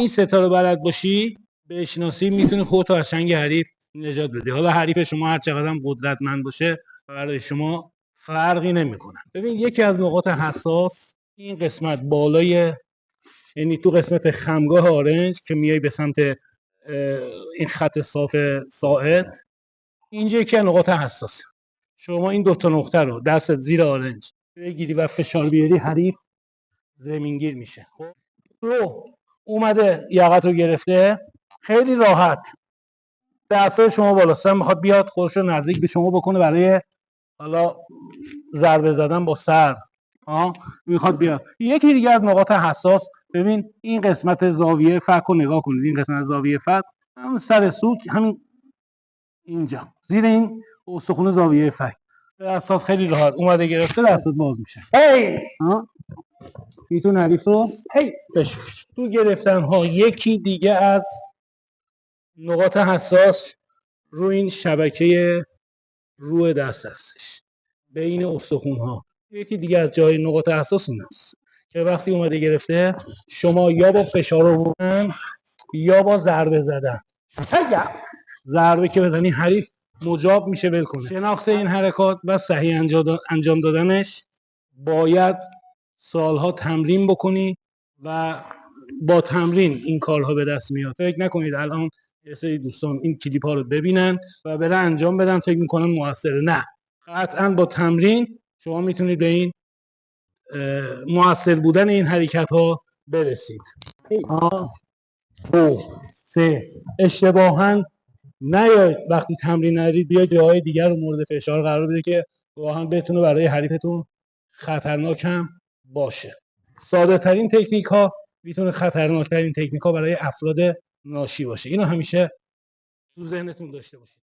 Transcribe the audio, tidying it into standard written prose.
این ستا رو بلد باشی بشناسی، میتونی خودت رو از چنگ حریف نجات بدی. حالا حریف شما هر چقدر هم قدرتمند باشه برای شما فرقی نمیکنه. ببین یکی از نقاط حساس این قسمت بالای، یعنی تو قسمت خمگاه آرنج که میای به سمت این خط صاف ساعد، اینجا یکی از نقاط حساس. شما این دوتا نقطه رو دست زیر آرنج بگیری و فشار بیاری، حریف زمینگیر میشه. خب رو اومده یقت رو گرفته، خیلی راحت دستای شما بالاستن، میخواد بیاد خودش رو نزدیک به شما بکنه برای حالا ضربه زدن با سر. میخواد بیاد. یکی دیگه از نقاط حساس، ببین این قسمت زاویه فک رو نگاه کنید. این قسمت زاویه فک همون سر سوک، همین اینجا زیر این استخوان زاویه فک، دستات خیلی راحت اومده گرفته، دستات باز میشه. میتون حریف رو بشه. تو گرفتن ها یکی دیگه از نقاط حساس رو این شبکه روی دست هستش، بین استخوان ها. یکی دیگه از جای نقاط حساس ایناست که وقتی اومده گرفته، شما یا با فشار آوردن یا با ضربه زدن، ضربه که بزنی حریف مجاب میشه ول کنه. شناخت این حرکات و صحیح انجام دادنش باید سالها تمرین بکنی و با تمرین این کارها به دست میاد. فکر نکنید الان یه سری دوستان این کلیپ ها رو ببینن و برن انجام بدن فکر میکنن موثره. نه، قطعا با تمرین شما میتونید به این موثر بودن این حرکت ها برسید. سه، اشتباهاً نیاید وقتی تمرین ندارید بیاید جاهای دیگر رو مورد فشار قرار بده که واقعا بتونه برای حریفتون خطرناک هم باشه. ساده ترین تکنیک ها میتونه خطرناک ترین تکنیک ها برای افراد ناشی باشه. اینو همیشه تو ذهنتون داشته باشید.